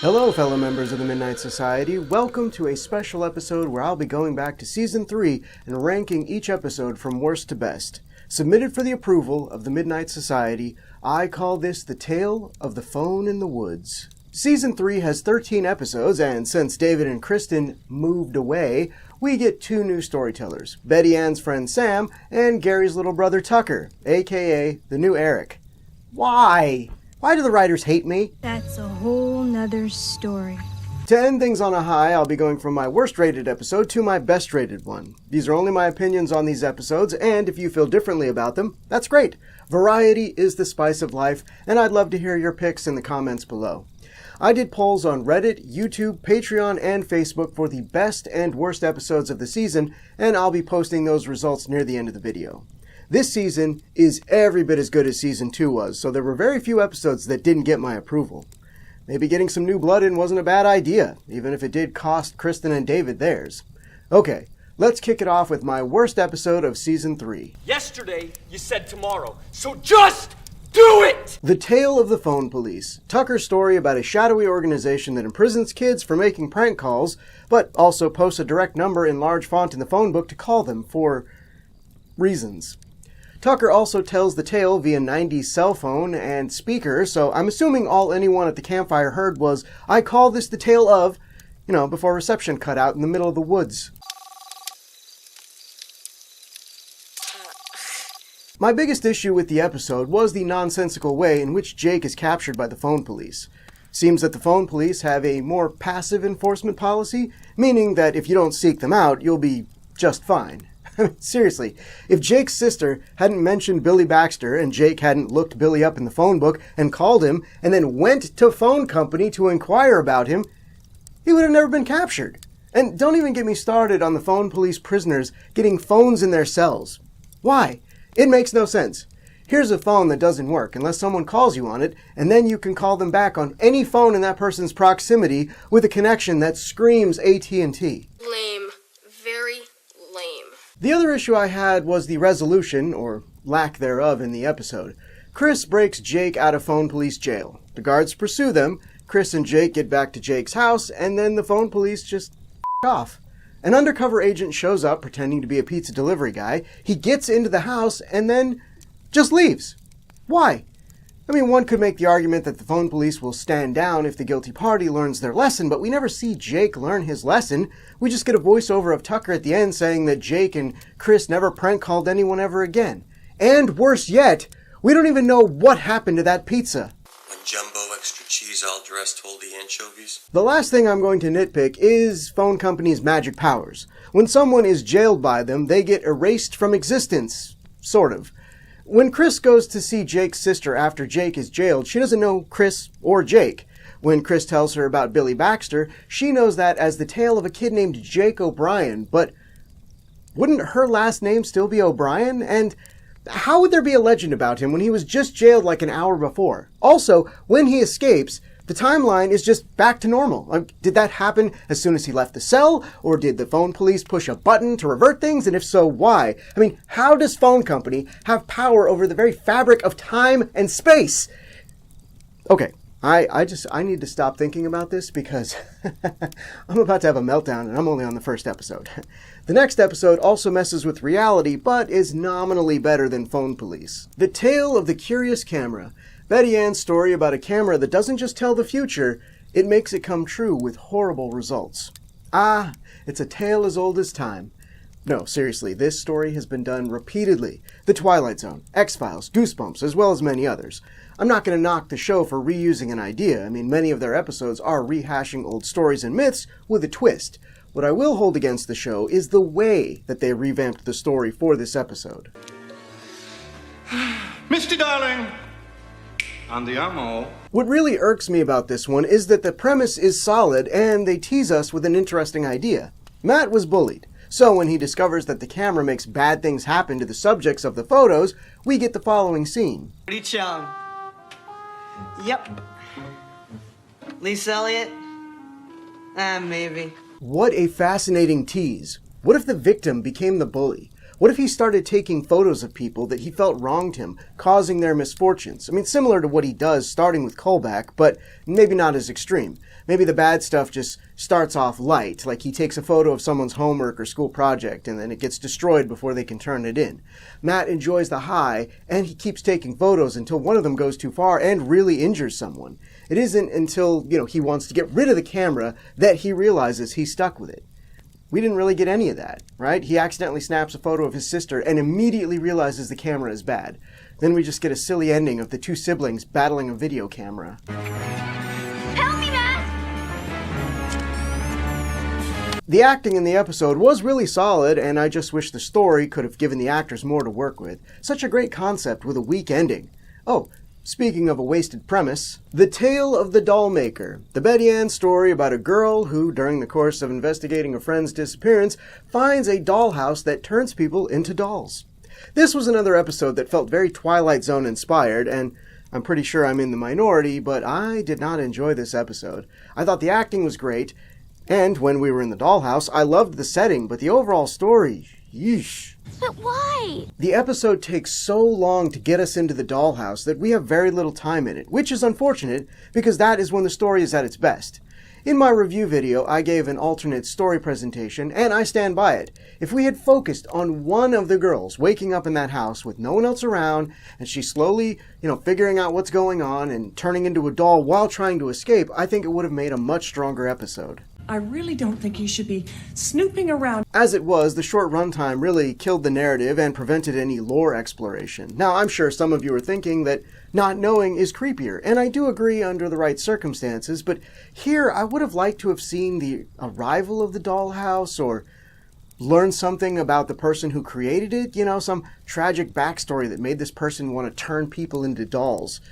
Hello, fellow members of the Midnight Society. Welcome to a special episode where I'll be going back to Season 3 and ranking each episode from worst to best. Submitted for the approval of the Midnight Society, I call this The Tale of the Phone in the Woods. Season 3 has 13 episodes, and since David and Kristen moved away, we get two new storytellers, Betty Ann's friend Sam and Gary's little brother Tucker, aka the new Eric. Why? Why do the writers hate me? That's a whole nother story. To end things on a high, I'll be going from my worst rated episode to my best rated one. These are only my opinions on these episodes, and if you feel differently about them, that's great. Variety is the spice of life, and I'd love to hear your picks in the comments below. I did polls on Reddit, YouTube, Patreon, and Facebook for the best and worst episodes of the season, and I'll be posting those results near the end of the video. This season is every bit as good as Season 2 was, so there were very few episodes that didn't get my approval. Maybe getting some new blood in wasn't a bad idea, even if it did cost Kristen and David theirs. Okay, let's kick it off with my worst episode of Season 3. Yesterday, you said tomorrow, so just do it! The Tale of the Phone Police. Tucker's story about a shadowy organization that imprisons kids for making prank calls, but also posts a direct number in large font in the phone book to call them for reasons. Tucker also tells the tale via 90s cell phone and speaker, so I'm assuming all anyone at the campfire heard was, "I call this the tale of," before reception cut out in the middle of the woods. My biggest issue with the episode was the nonsensical way in which Jake is captured by the phone police. Seems that the phone police have a more passive enforcement policy, meaning that if you don't seek them out, you'll be just fine. Seriously, if Jake's sister hadn't mentioned Billy Baxter and Jake hadn't looked Billy up in the phone book and called him and then went to phone company to inquire about him, he would have never been captured. And don't even get me started on the phone police prisoners getting phones in their cells. Why? It makes no sense. Here's a phone that doesn't work unless someone calls you on it, and then you can call them back on any phone in that person's proximity with a connection that screams AT&T. Lame. Very lame. The other issue I had was the resolution, or lack thereof, in the episode. Chris breaks Jake out of phone police jail. The guards pursue them, Chris and Jake get back to Jake's house, and then the phone police just off. An undercover agent shows up pretending to be a pizza delivery guy. He gets into the house and then just leaves. Why? I mean, one could make the argument that the phone police will stand down if the guilty party learns their lesson, but we never see Jake learn his lesson. We just get a voiceover of Tucker at the end saying that Jake and Chris never prank called anyone ever again. And worse yet, we don't even know what happened to that pizza. One jumbo extra cheese all dressed holdy anchovies. The last thing I'm going to nitpick is phone companies' magic powers. When someone is jailed by them, they get erased from existence. Sort of. When Chris goes to see Jake's sister after Jake is jailed, she doesn't know Chris or Jake. When Chris tells her about Billy Baxter, she knows that as the tale of a kid named Jake O'Brien, but wouldn't her last name still be O'Brien? And how would there be a legend about him when he was just jailed like an hour before? Also, when he escapes, the timeline is just back to normal. Did that happen as soon as he left the cell? Or did the phone police push a button to revert things? And if so, why? I mean, how does phone company have power over the very fabric of time and space? Okay, I need to stop thinking about this because I'm about to have a meltdown and I'm only on the first episode. The next episode also messes with reality, but is nominally better than Phone Police. The Tale of the Curious Camera. Betty Ann's story about a camera that doesn't just tell the future, it makes it come true with horrible results. Ah, it's a tale as old as time. No, seriously, this story has been done repeatedly. The Twilight Zone, X-Files, Goosebumps, as well as many others. I'm not going to knock the show for reusing an idea. I mean, many of their episodes are rehashing old stories and myths with a twist. What I will hold against the show is the way that they revamped the story for this episode. Misty darling! Andiamo. What really irks me about this one is that the premise is solid and they tease us with an interesting idea. Matt was bullied, so when he discovers that the camera makes bad things happen to the subjects of the photos, we get the following scene. Pretty Chung. Yep. Lisa Elliott? Maybe. What a fascinating tease. What if the victim became the bully? What if he started taking photos of people that he felt wronged him, causing their misfortunes? I mean, similar to what he does starting with Kolbak, but maybe not as extreme. Maybe the bad stuff just starts off light, like he takes a photo of someone's homework or school project and then it gets destroyed before they can turn it in. Matt enjoys the high, and he keeps taking photos until one of them goes too far and really injures someone. It isn't until, he wants to get rid of the camera that he realizes he's stuck with it. We didn't really get any of that, right? He accidentally snaps a photo of his sister and immediately realizes the camera is bad. Then we just get a silly ending of the two siblings battling a video camera. Help me, Matt! The acting in the episode was really solid, and I just wish the story could have given the actors more to work with. Such a great concept with a weak ending. Oh, speaking of a wasted premise, The Tale of the Doll Maker, the Betty Ann story about a girl who, during the course of investigating a friend's disappearance, finds a dollhouse that turns people into dolls. This was another episode that felt very Twilight Zone inspired, and I'm pretty sure I'm in the minority, but I did not enjoy this episode. I thought the acting was great, and when we were in the dollhouse, I loved the setting, but the overall story, yeesh. But why? The episode takes so long to get us into the dollhouse that we have very little time in it, which is unfortunate because that is when the story is at its best. In my review video, I gave an alternate story presentation, and I stand by it. If we had focused on one of the girls waking up in that house with no one else around, and she's slowly, figuring out what's going on and turning into a doll while trying to escape, I think it would have made a much stronger episode. I really don't think you should be snooping around. As it was, the short runtime really killed the narrative and prevented any lore exploration. Now, I'm sure some of you are thinking that not knowing is creepier, and I do agree under the right circumstances, but here I would have liked to have seen the arrival of the dollhouse or learn something about the person who created it, some tragic backstory that made this person want to turn people into dolls.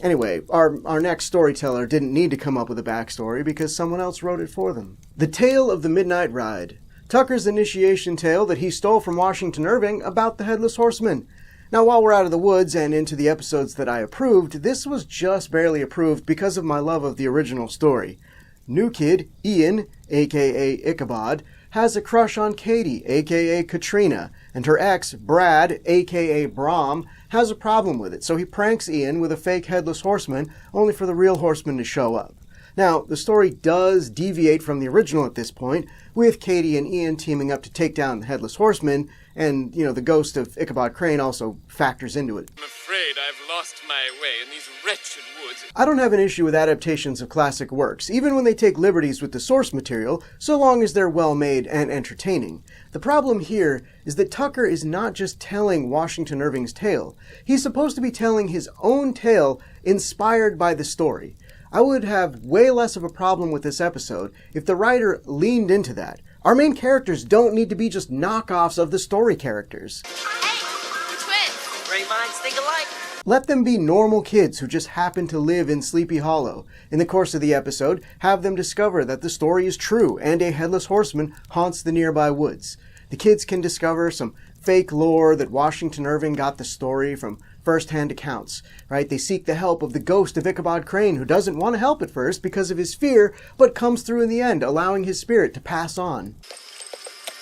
Anyway, our next storyteller didn't need to come up with a backstory because someone else wrote it for them. The Tale of the Midnight Ride. Tucker's initiation tale that he stole from Washington Irving about the Headless Horseman. Now, while we're out of the woods and into the episodes that I approved, this was just barely approved because of my love of the original story. New kid, Ian, aka Ichabod, has a crush on Katie, aka Katrina, and her ex, Brad, aka Brom, has a problem with it, so he pranks Ian with a fake Headless Horseman, only for the real horseman to show up. Now, the story does deviate from the original at this point, with Katie and Ian teaming up to take down the Headless Horseman, and, the ghost of Ichabod Crane also factors into it. I'm afraid I've lost my way in these wretched woods. I don't have an issue with adaptations of classic works, even when they take liberties with the source material, so long as they're well made and entertaining. The problem here is that Tucker is not just telling Washington Irving's tale. He's supposed to be telling his own tale inspired by the story. I would have way less of a problem with this episode if the writer leaned into that. Our main characters don't need to be just knockoffs of the story characters. Hey, we're twins. Great minds think alike. Let them be normal kids who just happen to live in Sleepy Hollow. In the course of the episode, have them discover that the story is true and a headless horseman haunts the nearby woods. The kids can discover some fake lore that Washington Irving got the story from first-hand accounts, right? They seek the help of the ghost of Ichabod Crane, who doesn't want to help at first because of his fear, but comes through in the end, allowing his spirit to pass on.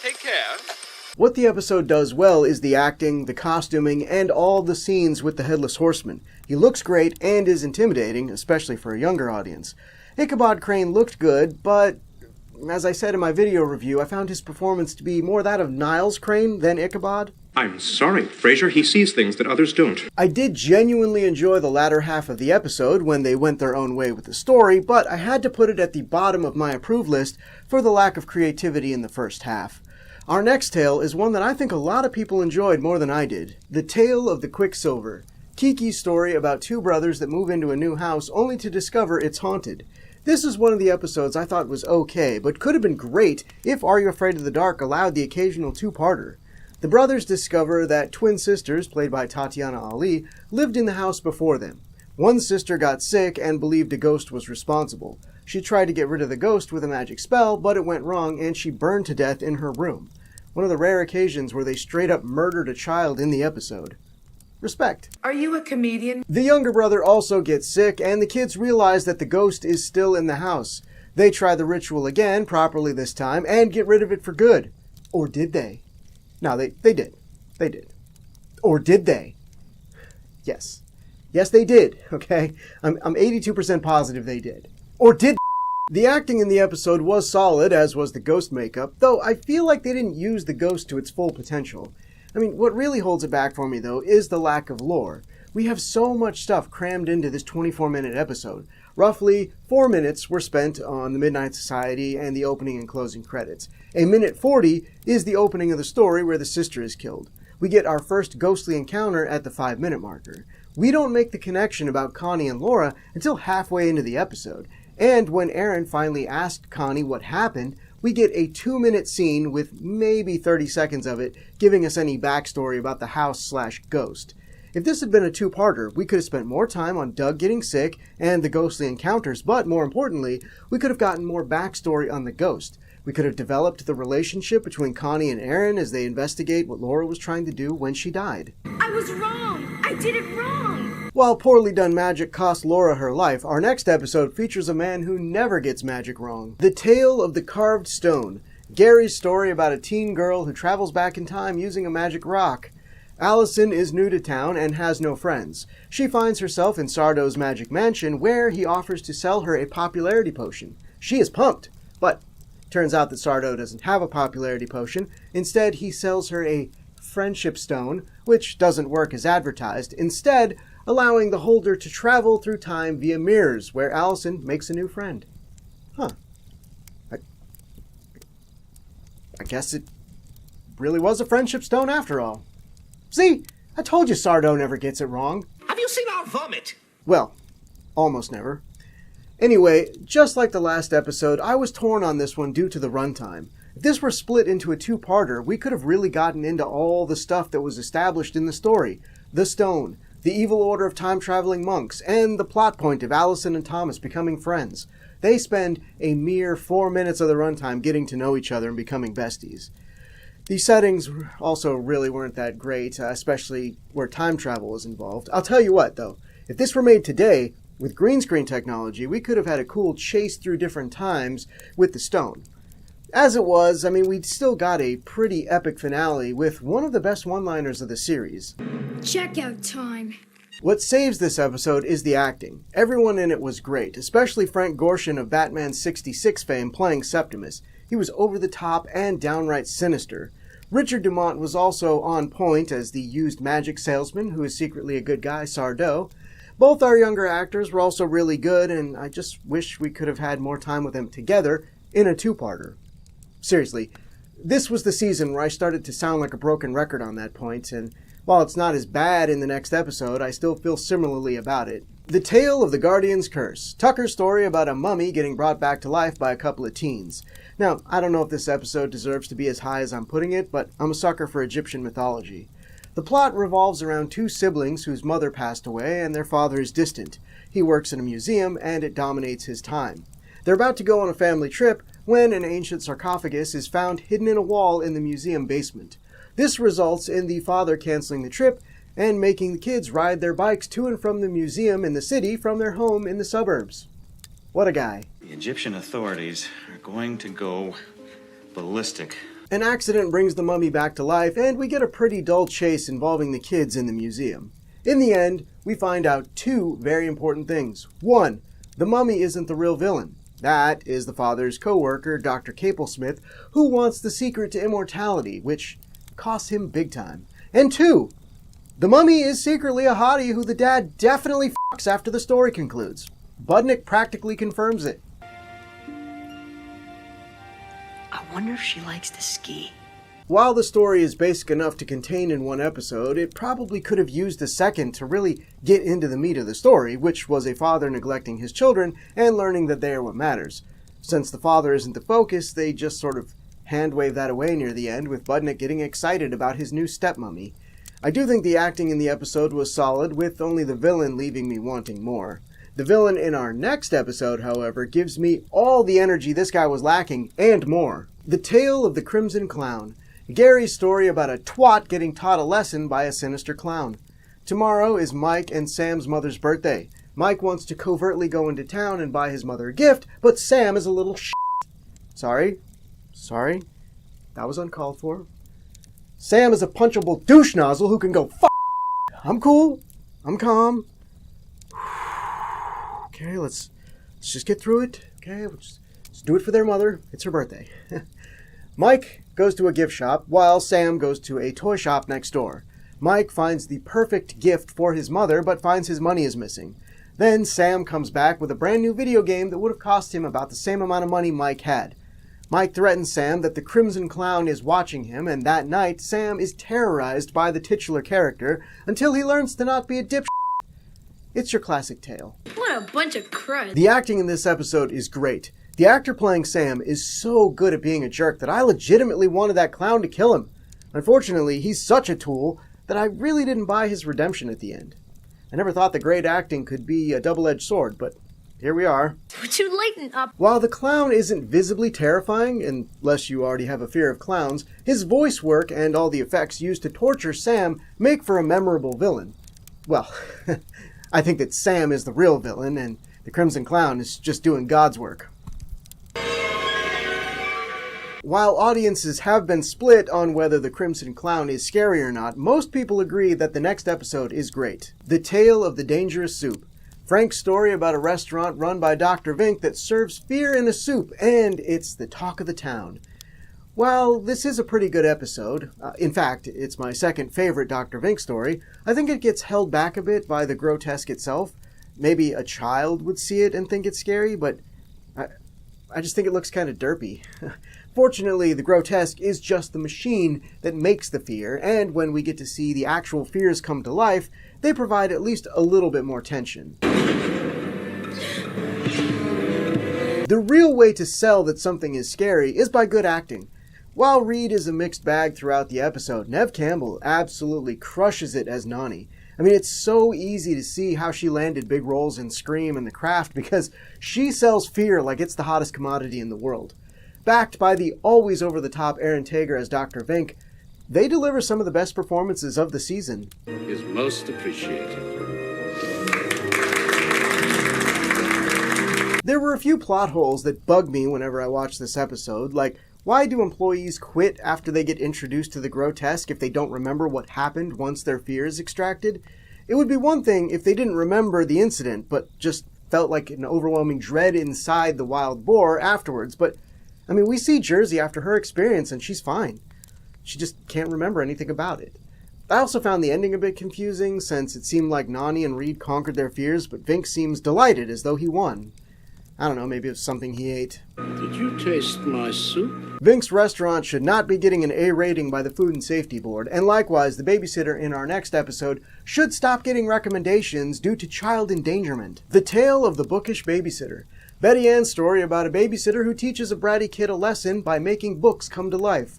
Take care. What the episode does well is the acting, the costuming, and all the scenes with the Headless Horseman. He looks great and is intimidating, especially for a younger audience. Ichabod Crane looked good, but as I said in my video review, I found his performance to be more that of Niles Crane than Ichabod. I'm sorry, Fraser, he sees things that others don't. I did genuinely enjoy the latter half of the episode when they went their own way with the story, but I had to put it at the bottom of my approved list for the lack of creativity in the first half. Our next tale is one that I think a lot of people enjoyed more than I did. The Tale of the Quicksilver. Kiki's story about two brothers that move into a new house only to discover it's haunted. This is one of the episodes I thought was okay, but could have been great if Are You Afraid of the Dark allowed the occasional two-parter. The brothers discover that twin sisters, played by Tatiana Ali, lived in the house before them. One sister got sick and believed a ghost was responsible. She tried to get rid of the ghost with a magic spell, but it went wrong and she burned to death in her room. One of the rare occasions where they straight up murdered a child in the episode. Respect. Are you a comedian? The younger brother also gets sick, and the kids realize that the ghost is still in the house. They try the ritual again, properly this time, and get rid of it for good. Or did they? No, they did. They did. Or did they? Yes. Yes, they did, okay? I'm 82% positive they did. Or did. The acting in the episode was solid, as was the ghost makeup, though I feel like they didn't use the ghost to its full potential. I mean, what really holds it back for me, though, is the lack of lore. We have so much stuff crammed into this 24-minute episode. Roughly 4 minutes were spent on the Midnight Society and the opening and closing credits. A minute 40 is the opening of the story where the sister is killed. We get our first ghostly encounter at the 5-minute marker. We don't make the connection about Connie and Laura until halfway into the episode. And when Aaron finally asked Connie what happened, we get a 2-minute scene with maybe 30 seconds of it giving us any backstory about the house/ghost. If this had been a two-parter, we could have spent more time on Doug getting sick and the ghostly encounters, but more importantly, we could have gotten more backstory on the ghost. We could have developed the relationship between Connie and Aaron as they investigate what Laura was trying to do when she died. I was wrong. I did it wrong. While poorly done magic cost Laura her life, our next episode features a man who never gets magic wrong. The Tale of the Carved Stone. Gary's story about a teen girl who travels back in time using a magic rock. Allison is new to town and has no friends. She finds herself in Sardo's magic mansion where he offers to sell her a popularity potion. She is pumped, but turns out that Sardo doesn't have a popularity potion. Instead, he sells her a friendship stone, which doesn't work as advertised, instead allowing the holder to travel through time via mirrors, where Allison makes a new friend. Huh. I guess it really was a friendship stone after all. See? I told you Sardo never gets it wrong. Have you seen our vomit? Well, almost never. Anyway, just like the last episode, I was torn on this one due to the runtime. If this were split into a two-parter, we could have really gotten into all the stuff that was established in the story. The stone, the evil order of time-traveling monks, and the plot point of Allison and Thomas becoming friends. They spend a mere 4 minutes of the runtime getting to know each other and becoming besties. The settings also really weren't that great, especially where time travel was involved. I'll tell you what, though, if this were made today, with green screen technology, we could have had a cool chase through different times with the stone. As it was, I mean, we still got a pretty epic finale with one of the best one-liners of the series. Checkout time. What saves this episode is the acting. Everyone in it was great, especially Frank Gorshin of Batman 66 fame playing Septimus. He was over the top and downright sinister. Richard Dumont was also on point as the used magic salesman who is secretly a good guy, Sardo. Both our younger actors were also really good, and I just wish we could have had more time with them together in a two-parter. Seriously, this was the season where I started to sound like a broken record on that point, and while it's not as bad in the next episode, I still feel similarly about it. The Tale of the Guardian's Curse. Tucker's story about a mummy getting brought back to life by a couple of teens. Now, I don't know if this episode deserves to be as high as I'm putting it, but I'm a sucker for Egyptian mythology. The plot revolves around two siblings whose mother passed away and their father is distant. He works in a museum and it dominates his time. They're about to go on a family trip when an ancient sarcophagus is found hidden in a wall in the museum basement. This results in the father canceling the trip and making the kids ride their bikes to and from the museum in the city from their home in the suburbs. What a guy. The Egyptian authorities are going to go ballistic. An accident brings the mummy back to life, and we get a pretty dull chase involving the kids in the museum. In the end, we find out two very important things. One, the mummy isn't the real villain. That is the father's co-worker, Dr. Caplesmith, who wants the secret to immortality, which costs him big time. And two, the mummy is secretly a hottie who the dad definitely fucks after the story concludes. Budnick practically confirms it. I wonder if she likes to ski. While the story is basic enough to contain in one episode, it probably could have used a second to really get into the meat of the story, which was a father neglecting his children and learning that they are what matters. Since the father isn't the focus, they just sort of hand-wave that away near the end, with Budnick getting excited about his new stepmummy. I do think the acting in the episode was solid, with only the villain leaving me wanting more. The villain in our next episode, however, gives me all the energy this guy was lacking, and more. The Tale of the Crimson Clown. Gary's story about a twat getting taught a lesson by a sinister clown. Tomorrow is Mike and Sam's mother's birthday. Mike wants to covertly go into town and buy his mother a gift, but Sam is a little Sorry. That was uncalled for. Sam is a punchable douche nozzle who can go f***. I'm cool. I'm calm. Okay, let's just get through it. Okay, let's do it for their mother. It's her birthday. Mike goes to a gift shop while Sam goes to a toy shop next door. Mike finds the perfect gift for his mother, but finds his money is missing. Then Sam comes back with a brand new video game that would have cost him about the same amount of money Mike had. Mike threatens Sam that the Crimson Clown is watching him, and that night Sam is terrorized by the titular character until he learns to not be a dipshit. It's your classic tale. What a bunch of crud. The acting in this episode is great. The actor playing Sam is so good at being a jerk that I legitimately wanted that clown to kill him. Unfortunately, he's such a tool that I really didn't buy his redemption at the end. I never thought the great acting could be a double-edged sword, but here we are. Would you lighten up? While the clown isn't visibly terrifying, unless you already have a fear of clowns, his voice work and all the effects used to torture Sam make for a memorable villain. Well, I think that Sam is the real villain, and the Crimson Clown is just doing God's work. While audiences have been split on whether the Crimson Clown is scary or not, most people agree that the next episode is great. The Tale of the Dangerous Soup. Frank's story about a restaurant run by Dr. Vink that serves fear in a soup, and it's the talk of the town. While this is a pretty good episode, in fact, it's my second favorite Dr. Vink story, I think it gets held back a bit by the grotesque itself. Maybe a child would see it and think it's scary, but I just think it looks kind of derpy. Fortunately, the grotesque is just the machine that makes the fear, and when we get to see the actual fears come to life, they provide at least a little bit more tension. The real way to sell that something is scary is by good acting. While Reed is a mixed bag throughout the episode, Neve Campbell absolutely crushes it as Nani. I mean, it's so easy to see how she landed big roles in Scream and The Craft because she sells fear like it's the hottest commodity in the world. Backed by the always over-the-top Aaron Tager as Dr. Vink, they deliver some of the best performances of the season. Is most appreciated. There were a few plot holes that bug me whenever I watch this episode, like why do employees quit after they get introduced to the grotesque if they don't remember what happened once their fear is extracted? It would be one thing if they didn't remember the incident, but just felt like an overwhelming dread inside the wild boar afterwards, but I mean, we see Jersey after her experience and she's fine. She just can't remember anything about it. I also found the ending a bit confusing since it seemed like Nani and Reed conquered their fears, but Vink seems delighted as though he won. I don't know, maybe it's something he ate. Did you taste my soup? Vink's restaurant should not be getting an A rating by the Food and Safety Board, and likewise, the babysitter in our next episode should stop getting recommendations due to child endangerment. The Tale of the Bookish Babysitter. Betty Ann's story about a babysitter who teaches a bratty kid a lesson by making books come to life.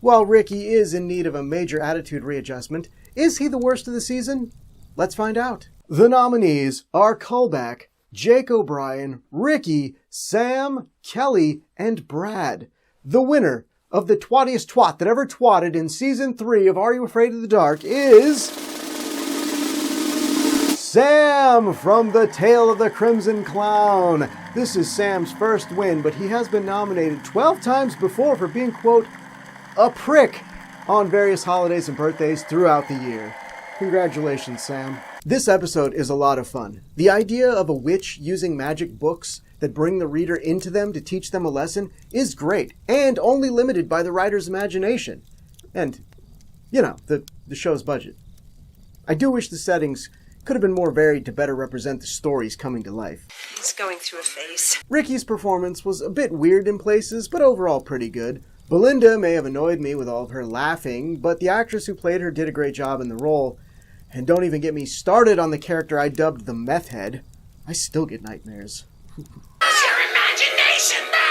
While Ricky is in need of a major attitude readjustment, is he the worst of the season? Let's find out. The nominees are Cullback, Jake O'Brien, Ricky, Sam, Kelly, and Brad. The winner of the twattiest twat that ever twatted in Season 3 of Are You Afraid of the Dark is Sam from The Tale of the Crimson Clown. This is Sam's first win, but he has been nominated 12 times before for being, quote, a prick on various holidays and birthdays throughout the year. Congratulations, Sam. This episode is a lot of fun. The idea of a witch using magic books that bring the reader into them to teach them a lesson is great, and only limited by the writer's imagination. And, you know, the show's budget. I do wish the settings could have been more varied to better represent the stories coming to life. He's going through a phase. Ricky's performance was a bit weird in places, but overall pretty good. Belinda may have annoyed me with all of her laughing, but the actress who played her did a great job in the role. And don't even get me started on the character I dubbed the Meth Head. I still get nightmares.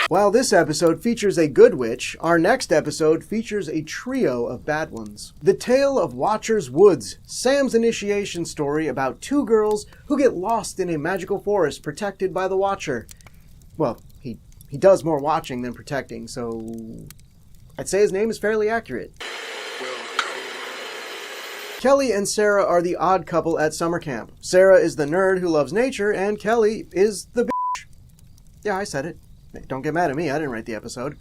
While this episode features a good witch, our next episode features a trio of bad ones. The Tale of Watcher's Woods, Sam's initiation story about two girls who get lost in a magical forest protected by the Watcher. Well, he does more watching than protecting, so I'd say his name is fairly accurate. Kelly and Sarah are the odd couple at summer camp. Sarah is the nerd who loves nature, and Kelly is the bitch. Yeah, I said it. Don't get mad at me, I didn't write the episode.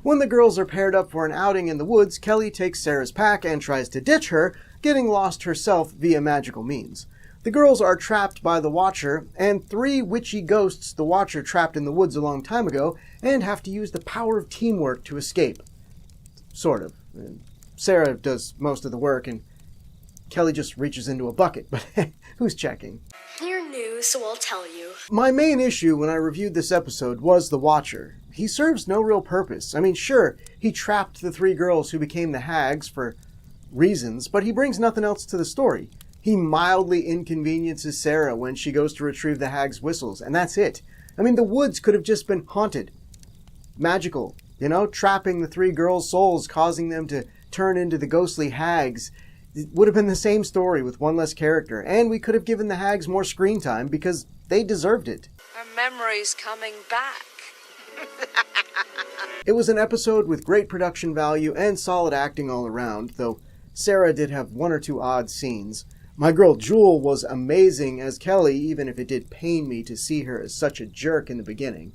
When the girls are paired up for an outing in the woods, Kelly takes Sarah's pack and tries to ditch her, getting lost herself via magical means. The girls are trapped by the Watcher, and 3 witchy ghosts the Watcher trapped in the woods a long time ago, and have to use the power of teamwork to escape. Sort of. Sarah does most of the work, and Kelly just reaches into a bucket, but who's checking? You're new, so I'll tell you. My main issue when I reviewed this episode was the Watcher. He serves no real purpose. I mean, sure, he trapped the 3 girls who became the hags for reasons, but he brings nothing else to the story. He mildly inconveniences Sarah when she goes to retrieve the hag's whistles, and that's it. I mean, the woods could have just been haunted. Magical, trapping the 3 girls' souls, causing them to turn into the ghostly hags. It would have been the same story with one less character, and we could have given the hags more screen time because they deserved it. Her memory's coming back. It was an episode with great production value and solid acting all around, though Sarah did have 1 or 2 odd scenes. My girl Jewel was amazing as Kelly, even if it did pain me to see her as such a jerk in the beginning.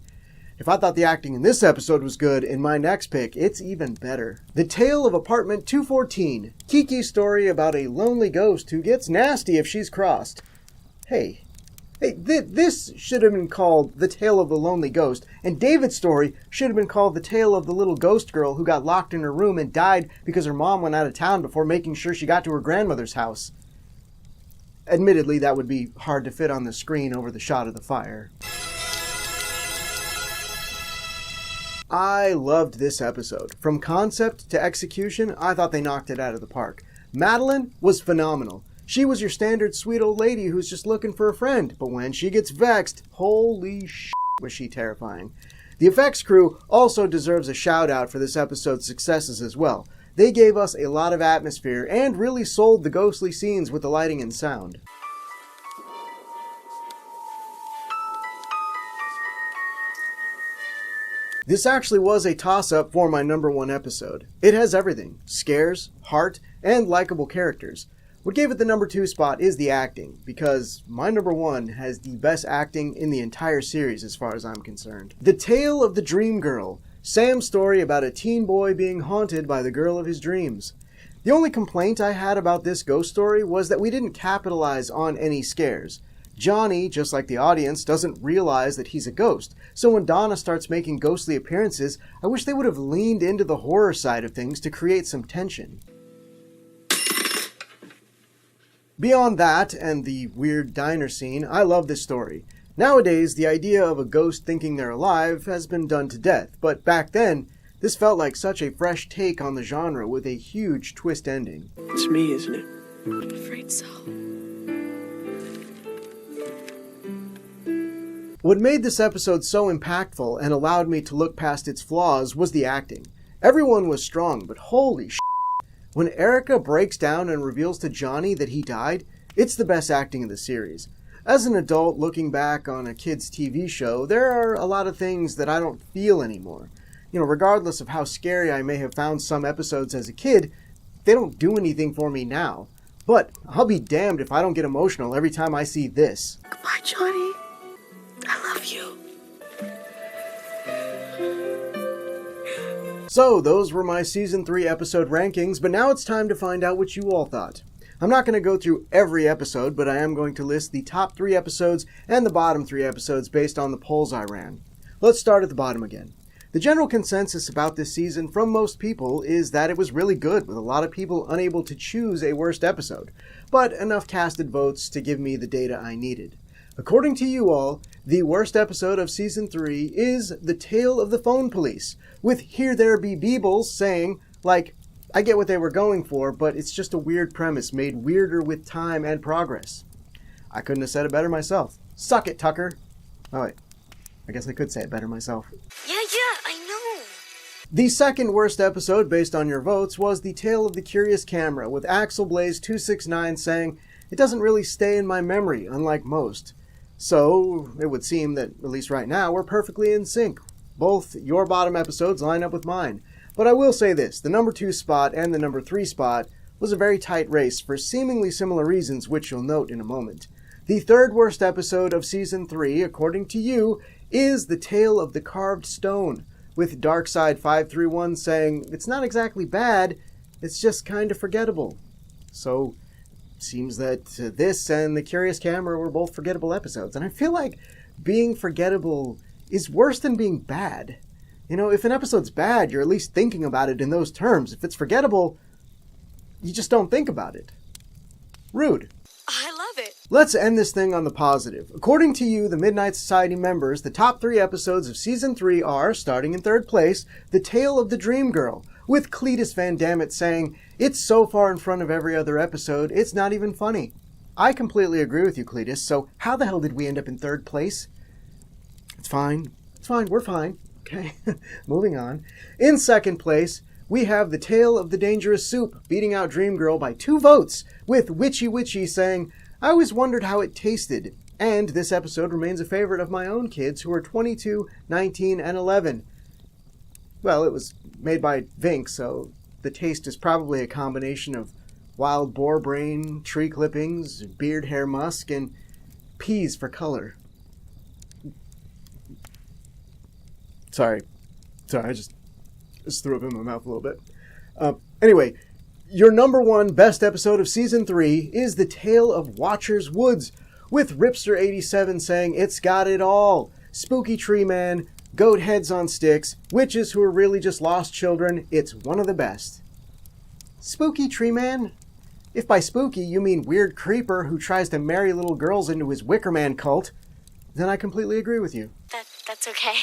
If I thought the acting in this episode was good, in my next pick, it's even better. The Tale of Apartment 214, Kiki's story about a lonely ghost who gets nasty if she's crossed. Hey, this should have been called The Tale of the Lonely Ghost, and David's story should have been called The Tale of the Little Ghost Girl who got locked in her room and died because her mom went out of town before making sure she got to her grandmother's house. Admittedly, that would be hard to fit on the screen over the shot of the fire. I loved this episode. From concept to execution, I thought they knocked it out of the park. Madeline was phenomenal. She was your standard sweet old lady who's just looking for a friend, but when she gets vexed, holy shit was she terrifying. The effects crew also deserves a shout out for this episode's successes as well. They gave us a lot of atmosphere and really sold the ghostly scenes with the lighting and sound. This actually was a toss-up for my number 1 episode. It has everything: scares, heart, and likable characters. What gave it the number 2 spot is the acting, because my number 1 has the best acting in the entire series as far as I'm concerned. The Tale of the Dream Girl, Sam's story about a teen boy being haunted by the girl of his dreams. The only complaint I had about this ghost story was that we didn't capitalize on any scares. Johnny, just like the audience, doesn't realize that he's a ghost, so when Donna starts making ghostly appearances, I wish they would have leaned into the horror side of things to create some tension. Beyond that, and the weird diner scene, I love this story. Nowadays, the idea of a ghost thinking they're alive has been done to death, but back then, this felt like such a fresh take on the genre with a huge twist ending. It's me, isn't it? I'm afraid so. What made this episode so impactful and allowed me to look past its flaws was the acting. Everyone was strong, but holy shit. When Erica breaks down and reveals to Johnny that he died, it's the best acting in the series. As an adult looking back on a kid's TV show, there are a lot of things that I don't feel anymore. Regardless of how scary I may have found some episodes as a kid, they don't do anything for me now. But I'll be damned if I don't get emotional every time I see this. Goodbye, Johnny. I love you. So, those were my Season 3 episode rankings, but now it's time to find out what you all thought. I'm not going to go through every episode, but I am going to list the top 3 episodes and the bottom 3 episodes based on the polls I ran. Let's start at the bottom again. The general consensus about this season from most people is that it was really good, with a lot of people unable to choose a worst episode, but enough casted votes to give me the data I needed. According to you all, the worst episode of Season 3 is The Tale of the Phone Police, with Here There Be Beebles saying, I get what they were going for, but it's just a weird premise made weirder with time and progress. I couldn't have said it better myself. Suck it, Tucker. Oh wait, I guess I could say it better myself. Yeah, I know. The second worst episode, based on your votes, was The Tale of the Curious Camera, with Axel Blaze 269 saying, it doesn't really stay in my memory, unlike most. So, it would seem that, at least right now, we're perfectly in sync. Both your bottom episodes line up with mine. But I will say this, the number 2 spot and the number 3 spot was a very tight race for seemingly similar reasons, which you'll note in a moment. The third worst episode of Season 3, according to you, is The Tale of the Carved Stone, with Darkside531 saying, it's not exactly bad, it's just kind of forgettable. So, seems that this and The Curious Camera were both forgettable episodes. And I feel like being forgettable is worse than being bad. You know, if an episode's bad, you're at least thinking about it in those terms. If it's forgettable, you just don't think about it. Rude. I love it. Let's end this thing on the positive. According to you, the Midnight Society members, the top 3 episodes of Season 3 are, starting in 3rd place, The Tale of the Dream Girl, with Cletus Van Dammit saying, it's so far in front of every other episode, it's not even funny. I completely agree with you, Cletus, so how the hell did we end up in 3rd place? It's fine, we're fine. Okay, moving on. In 2nd place, we have The Tale of the Dangerous Soup, beating out Dream Girl by 2 votes, with Witchy Witchy saying, I always wondered how it tasted, and this episode remains a favorite of my own kids who are 22, 19, and 11. Well, it was made by Vink, so the taste is probably a combination of wild boar brain, tree clippings, beard hair musk, and peas for color. Sorry, I just threw up in my mouth a little bit. Anyway, your number 1 best episode of Season 3 is The Tale of Watcher's Woods, with Ripster87 saying it's got it all. Spooky tree man, goat heads on sticks, witches who are really just lost children, it's one of the best. Spooky tree man? If by spooky you mean weird creeper who tries to marry little girls into his Wicker Man cult, then I completely agree with you. That's okay.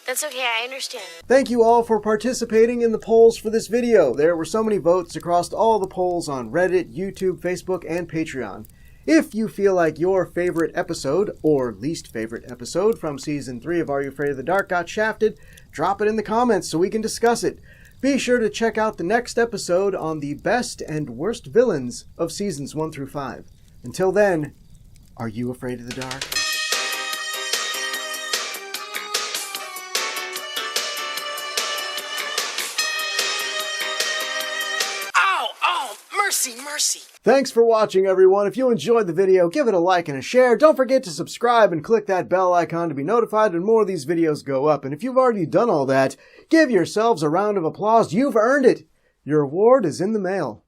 That's okay, I understand. Thank you all for participating in the polls for this video. There were so many votes across all the polls on Reddit, YouTube, Facebook, and Patreon. If you feel like your favorite episode, or least favorite episode from Season 3 of Are You Afraid of the Dark got shafted, drop it in the comments so we can discuss it. Be sure to check out the next episode on the best and worst villains of Seasons 1 through 5. Until then, are you afraid of the dark? Mercy. Thanks for watching, everyone. If you enjoyed the video, give it a like and a share. Don't forget to subscribe and click that bell icon to be notified when more of these videos go up. And if you've already done all that, give yourselves a round of applause. You've earned it. Your award is in the mail.